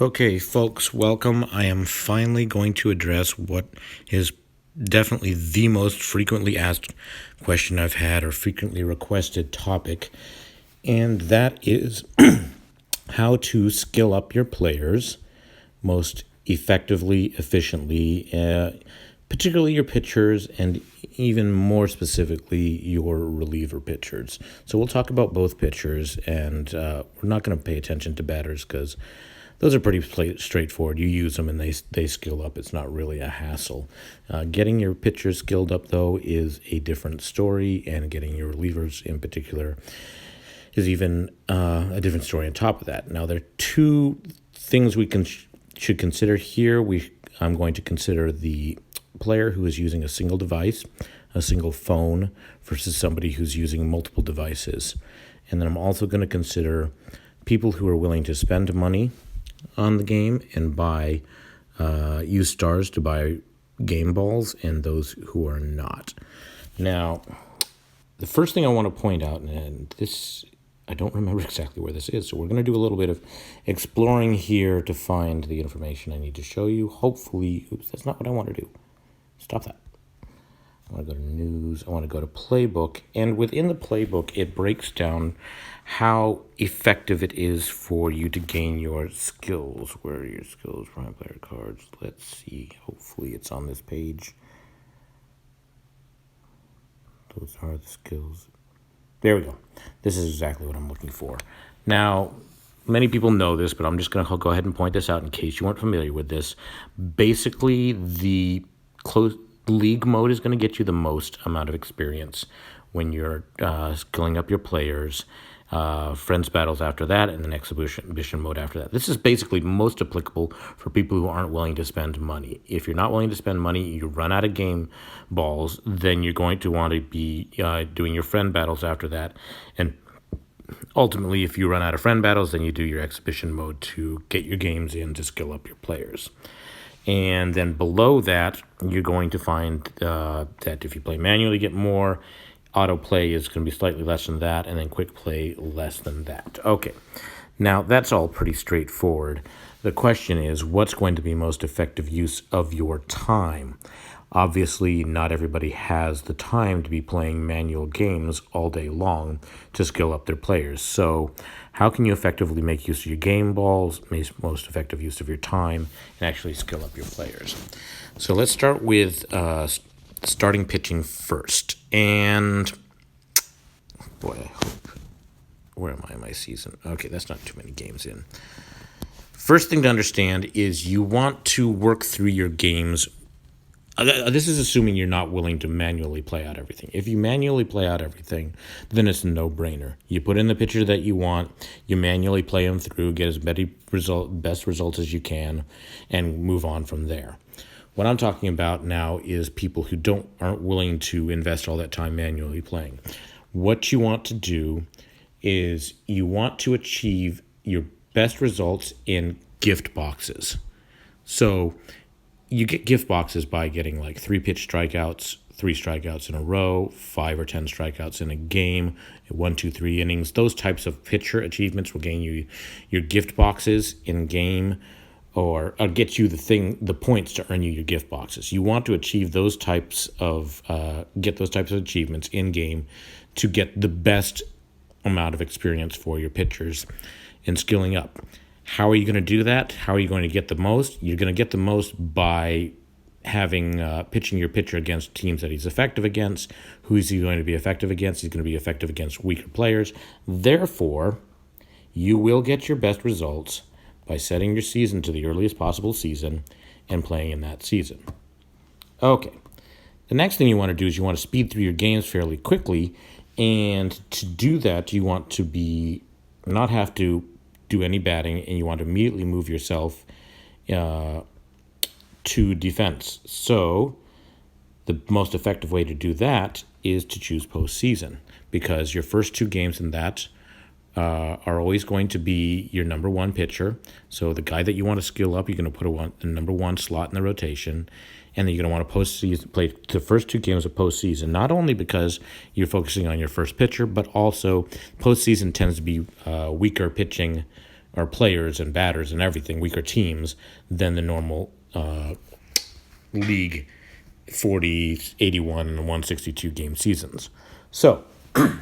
Okay, folks, welcome. I am finally going to address what is definitely the most frequently asked question I've had or frequently requested topic, and that is how to skill up your players most effectively, efficiently, particularly your pitchers and even more specifically your reliever pitchers. So we'll talk about both pitchers, and we're not going to pay attention to batters because those are pretty straightforward. You use them and they skill up. It's not really a hassle. Getting your pitchers skilled up, though, is a different story, and getting your relievers in particular is even a different story on top of that. Now, there are two things we should consider here. I'm going to consider the player who is using a single device, a single phone, versus somebody who's using multiple devices. And then I'm also going to consider people who are willing to spend money on the game and use stars to buy game balls, and those who are not. Now, the first thing I want to point out, and this, I don't remember exactly where this is, so we're going to do a little bit of exploring here to find the information I need to show you. Hopefully, oops, that's not what I want to do. Stop that. I want to go to news. I want to go to playbook. And within the playbook, it breaks down how effective it is for you to gain your skills. Where are your skills? Prime player cards. Let's see. Hopefully it's on this page. Those are the skills. There we go. This is exactly what I'm looking for. Now, many people know this, but I'm just going to go ahead and point this out in case you weren't familiar with this. Basically, the league mode is going to get you the most amount of experience when you're skilling up your players. Friends battles after that, and then exhibition mode after that. This is basically most applicable for people who aren't willing to spend money. If you're not willing to spend money, you run out of game balls, then you're going to want to be doing your friend battles after that. And ultimately, if you run out of friend battles, then you do your exhibition mode to get your games in to skill up your players. And then below that, you're going to find that if you play manually, you get more. Autoplay is going to be slightly less than that, and then quick play less than that. Okay, now that's all pretty straightforward. The question is, what's going to be most effective use of your time? Obviously, not everybody has the time to be playing manual games all day long to skill up their players. So how can you effectively make use of your game balls, most effective use of your time, and actually skill up your players? So let's start with starting pitching first. And boy, I hope, where am I in my season? Okay, that's not too many games in. First thing to understand is you want to work through your games. This is assuming you're not willing to manually play out everything. If you manually play out everything, then it's a no-brainer. You put in the pitcher that you want, you manually play them through, get as best results as you can, and move on from there. What I'm talking about now is people who aren't willing to invest all that time manually playing. What you want to do is you want to achieve your best results in gift boxes. So you get gift boxes by getting like 3 pitch strikeouts, 3 strikeouts in a row, 5 or 10 strikeouts in a game, 1, 2, 3 innings. Those types of pitcher achievements will gain you your gift boxes in game, or get you the points to earn you your gift boxes. You want to achieve those types of achievements in game to get the best amount of experience for your pitchers in skilling up. How are you going to do that? How are you going to get the most? You're going to get the most by having pitching your pitcher against teams that he's effective against. Who is he going to be effective against? He's going to be effective against weaker players. Therefore, you will get your best results by setting your season to the earliest possible season and playing in that season. Okay. The next thing you want to do is you want to speed through your games fairly quickly, and to do that, you want to not have to do any batting, and you want to immediately move yourself to defense. So the most effective way to do that is to choose postseason, because your first 2 games in that are always going to be your number 1 pitcher. So the guy that you want to skill up, you're going to put the number 1 slot in the rotation, and then you're going to want to play the first 2 games of postseason, not only because you're focusing on your first pitcher, but also postseason tends to be weaker pitching or players and batters and everything, weaker teams than the normal league 40, 81, and 162 game seasons. So I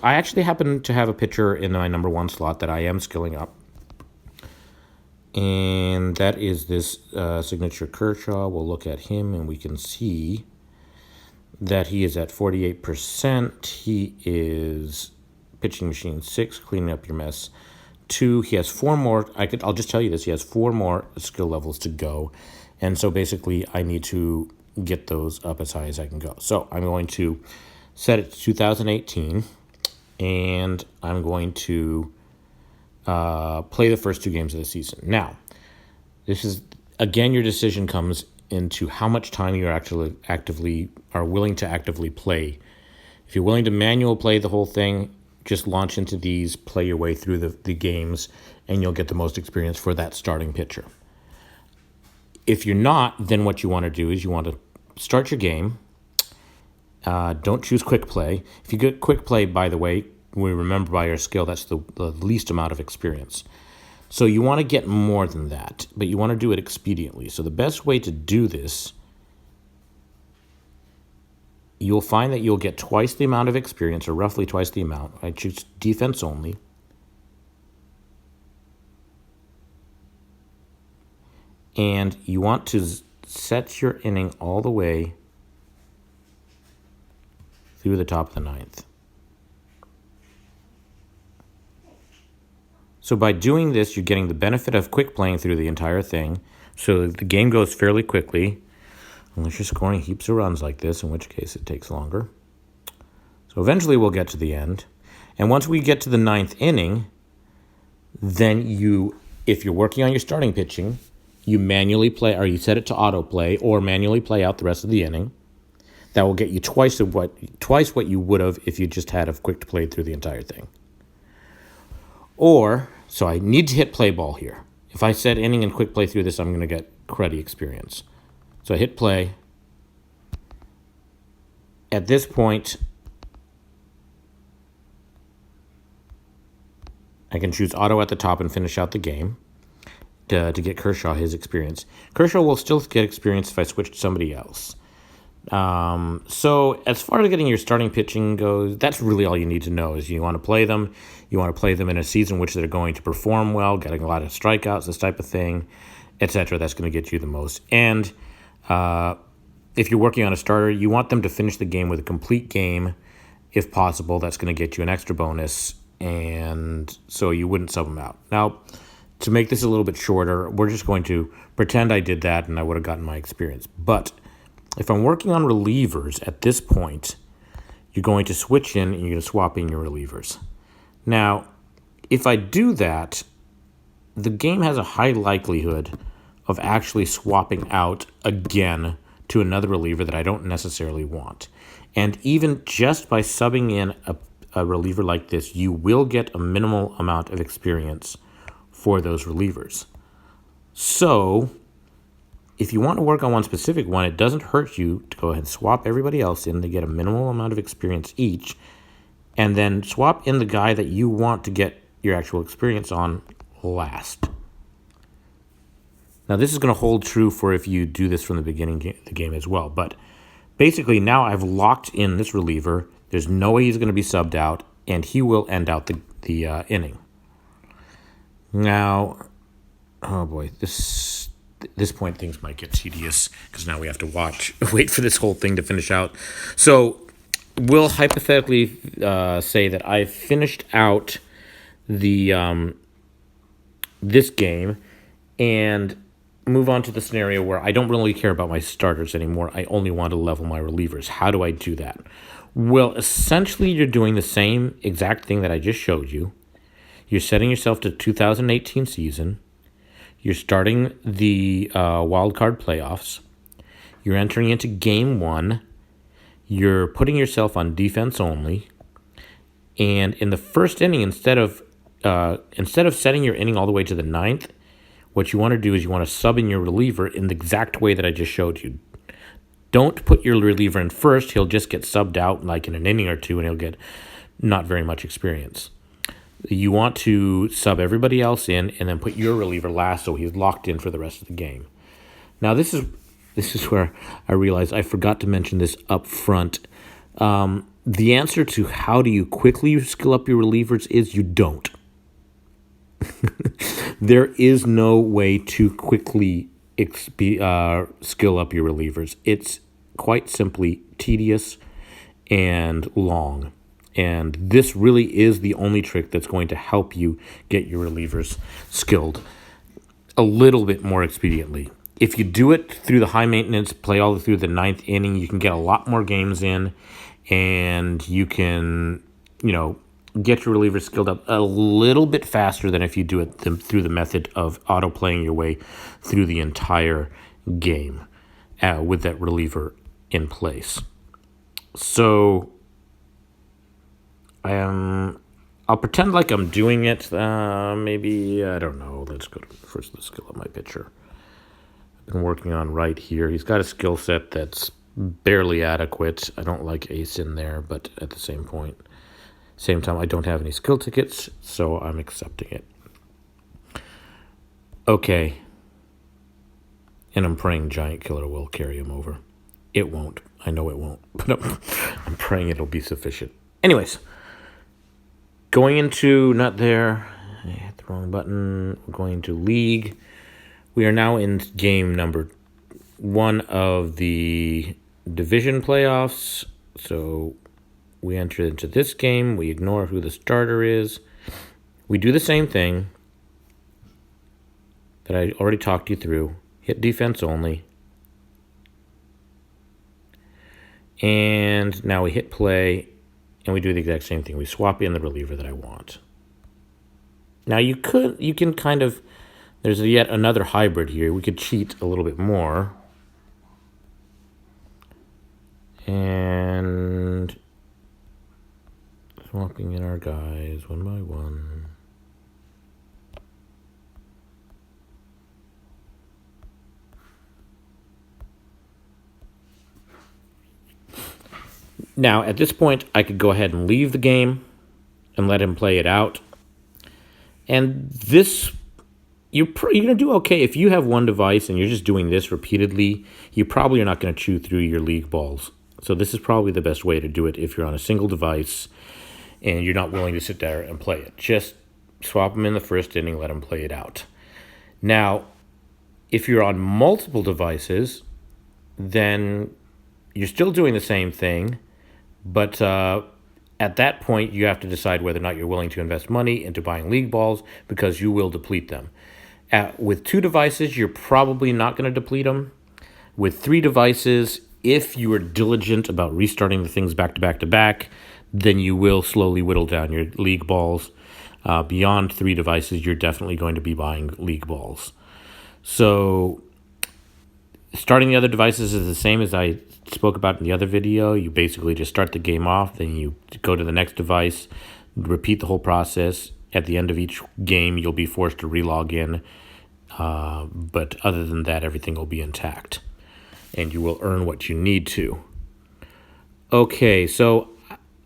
actually happen to have a pitcher in my number one slot that I am skilling up. And that is this signature Kershaw. We'll look at him and we can see that he is at 48%. He is pitching machine 6, cleaning up your mess 2. He has 4 more. I'll just tell you this. He has 4 more skill levels to go. And so basically I need to get those up as high as I can go. So I'm going to set it to 2018 and I'm going to play the first 2 games of the season. Now, this is, again, your decision comes into how much time you're actively are willing to actively play. If you're willing to manual play the whole thing, just launch into these, play your way through the games, and you'll get the most experience for that starting pitcher. If you're not, then what you want to do is you want to start your game. Don't choose quick play. If you get quick play, by the way, we remember by our skill, that's the least amount of experience. So you want to get more than that, but you want to do it expediently. So the best way to do this, you'll find that you'll get twice the amount of experience, or roughly twice the amount. I choose defense only. And you want to set your inning all the way through the top of the 9th. So by doing this, you're getting the benefit of quick playing through the entire thing. So the game goes fairly quickly, unless you're scoring heaps of runs like this, in which case it takes longer. So eventually we'll get to the end. And once we get to the 9th inning, then if you're working on your starting pitching, you manually play, or you set it to autoplay, or manually play out the rest of the inning. That will get you twice what you would have if you just had a quick play through the entire thing. Or, so I need to hit play ball here. If I set inning and quick play through this, I'm going to get cruddy experience. So I hit play. At this point, I can choose auto at the top and finish out the game to get Kershaw his experience. Kershaw will still get experience if I switch to somebody else. So as far as getting your starting pitching goes, that's really all you need to know is you want to play them. You want to play them in a season which they're going to perform well, getting a lot of strikeouts, this type of thing, etc. That's going to get you the most. And if you're working on a starter, you want them to finish the game with a complete game. If possible, that's going to get you an extra bonus. And so you wouldn't sub them out. Now, to make this a little bit shorter, we're just going to pretend I did that and I would have gotten my experience. But if I'm working on relievers at this point, you're going to switch in and you're going to swap in your relievers. Now, if I do that, the game has a high likelihood of actually swapping out again to another reliever that I don't necessarily want. And even just by subbing in a reliever like this, you will get a minimal amount of experience for those relievers. So if you want to work on one specific one, it doesn't hurt you to go ahead and swap everybody else in to get a minimal amount of experience each, and then swap in the guy that you want to get your actual experience on last. Now, this is going to hold true for if you do this from the beginning of the game as well, but basically now I've locked in this reliever. There's no way he's going to be subbed out, and he will end out the inning. Now, oh boy, this point things might get tedious because now we have to wait for this whole thing to finish out. So we'll hypothetically say that I've finished out the this game and move on to the scenario where I don't really care about my starters anymore. I only want to level my relievers. How do I do that? Well, essentially, you're doing the same exact thing that I just showed you. You're setting yourself to 2018 season. You're starting the wild card playoffs. You're entering into game 1. You're putting yourself on defense only. And in the first inning, instead of setting your inning all the way to the 9th, what you want to do is you want to sub in your reliever in the exact way that I just showed you. Don't put your reliever in first. He'll just get subbed out like in an inning or two, and he'll get not very much experience. You want to sub everybody else in and then put your reliever last so he's locked in for the rest of the game. Now, this is where I realized I forgot to mention this up front. The answer to how do you quickly skill up your relievers is you don't. There is no way to quickly skill up your relievers. It's quite simply tedious and long. And this really is the only trick that's going to help you get your relievers skilled a little bit more expediently. If you do it through the high maintenance, play all through the ninth inning, you can get a lot more games in, and you can, get your relievers skilled up a little bit faster than if you do it through the method of auto playing your way through the entire game with that reliever in place. So I'll pretend like I'm doing it. Maybe, I don't know. Let's go to first the skill of my pitcher. I've been working on right here. He's got a skill set that's barely adequate. I don't like ace in there, but at the same time, I don't have any skill tickets, so I'm accepting it. Okay. And I'm praying Giant Killer will carry him over. It won't. I know it won't, but I'm praying it'll be sufficient. Anyways. Going into, not there, I hit the wrong button. We're going to league. We are now in game number 1 of the division playoffs. So we enter into this game. We ignore who the starter is. We do the same thing that I already talked you through. Hit defense only. And now we hit play. And we do the exact same thing. We swap in the reliever that I want. Now you can kind of, there's yet another hybrid here. We could cheat a little bit more. And swapping in our guys one by one. Now, at this point, I could go ahead and leave the game and let him play it out. And this, you're going to do okay. If you have one device and you're just doing this repeatedly, you probably are not going to chew through your league balls. So this is probably the best way to do it if you're on a single device and you're not willing to sit there and play it. Just swap them in the first inning, let them play it out. Now, if you're on multiple devices, then you're still doing the same thing. But at that point, you have to decide whether or not you're willing to invest money into buying league balls because you will deplete them. With 2 devices, you're probably not going to deplete them. With 3 devices, if you are diligent about restarting the things back to back to back, then you will slowly whittle down your league balls. Beyond 3 devices, you're definitely going to be buying league balls. So starting the other devices is the same as I spoke about in the other video. You basically just start the game off, then you go to the next device, repeat the whole process. At the end of each game, you'll be forced to relog in. But other than that, everything will be intact. And you will earn what you need to. Okay, so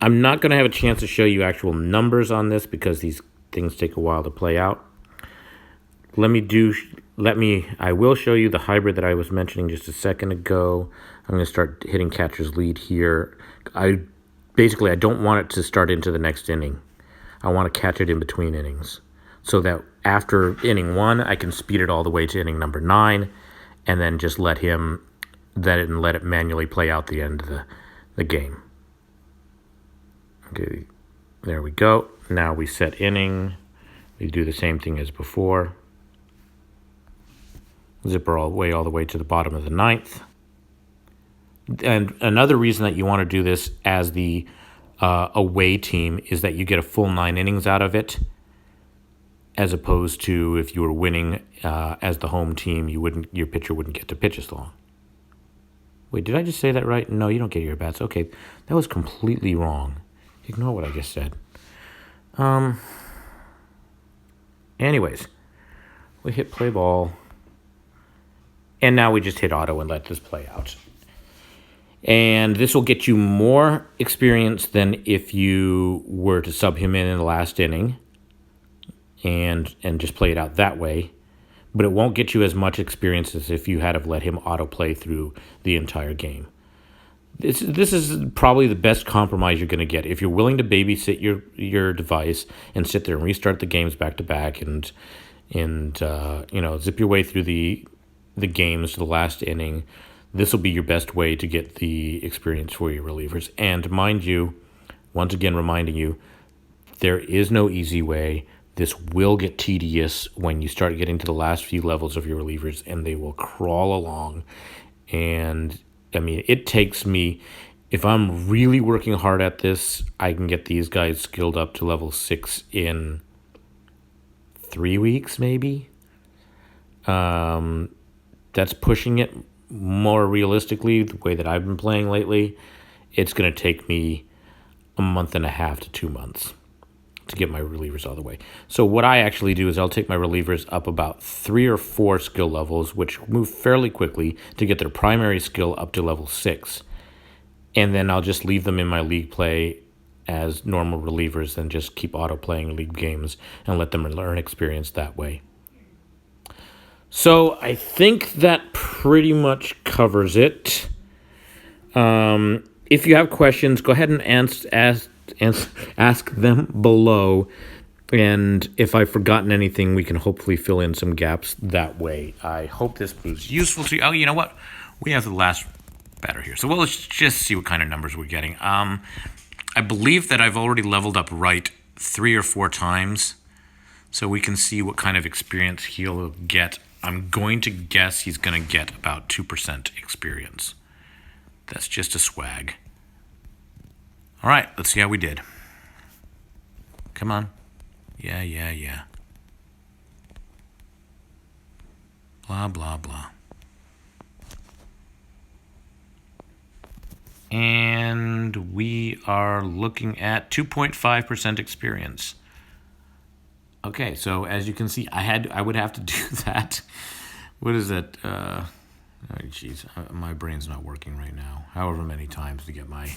I'm not going to have a chance to show you actual numbers on this because these things take a while to play out. I will show you the hybrid that I was mentioning just a second ago. I'm going to start hitting catcher's lead here. I don't want it to start into the next inning. I want to catch it in between innings so that after inning 1, I can speed it all the way to inning number 9 and then just let it manually play out the end of the game. Okay, there we go. Now we set inning. We do the same thing as before. Zipper all the way to the bottom of the 9th. And another reason that you want to do this as the away team is that you get a full 9 innings out of it, as opposed to if you were winning as the home team, your pitcher wouldn't get to pitch as long. Wait, did I just say that right? No, you don't get your bats. Okay, that was completely wrong. Ignore what I just said. Anyways, we hit play ball. And now we just hit auto and let this play out. And this will get you more experience than if you were to sub him in the last inning. and just play it out that way. But it won't get you as much experience as if you had have let him autoplay through the entire game. This is probably the best compromise you're going to get. If you're willing to babysit your device and sit there and restart the games back to back and zip your way through the games to the last inning, this will be your best way to get the experience for your relievers. And mind you, once again reminding you, there is no easy way. This will get tedious when you start getting to the last few levels of your relievers, and they will crawl along. And I mean, it takes me, if I'm really working hard at this, I can get these guys skilled up to level 6 in 3 weeks, maybe. That's pushing it. More realistically, the way that I've been playing lately, it's going to take me a month and a half to 2 months to get my relievers all the way. So what I actually do is I'll take my relievers up about 3 or 4 skill levels, which move fairly quickly to get their primary skill up to level 6. And then I'll just leave them in my league play as normal relievers and just keep auto-playing league games and let them learn experience that way. So I think that pretty much covers it. If you have questions, go ahead and ask them below. And if I've forgotten anything, we can hopefully fill in some gaps that way. I hope this was useful to you. Oh, you know what? We have the last batter here. So let's just see what kind of numbers we're getting. I believe that I've already leveled up right 3 or 4 times. So we can see what kind of experience he'll get. I'm going to guess he's going to get about 2% experience. That's just a swag. All right, let's see how we did. Come on. Yeah. Blah, blah, blah. And we are looking at 2.5% experience. Okay, so as you can see, I would have to do that. What is that? My brain's not working right now. However many times to get my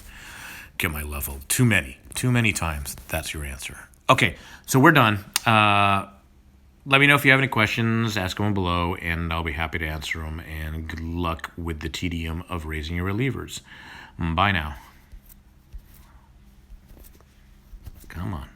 level. Too many times. That's your answer. Okay, so we're done. Let me know if you have any questions. Ask them below, and I'll be happy to answer them. And good luck with the tedium of raising your relievers. Bye now. Come on.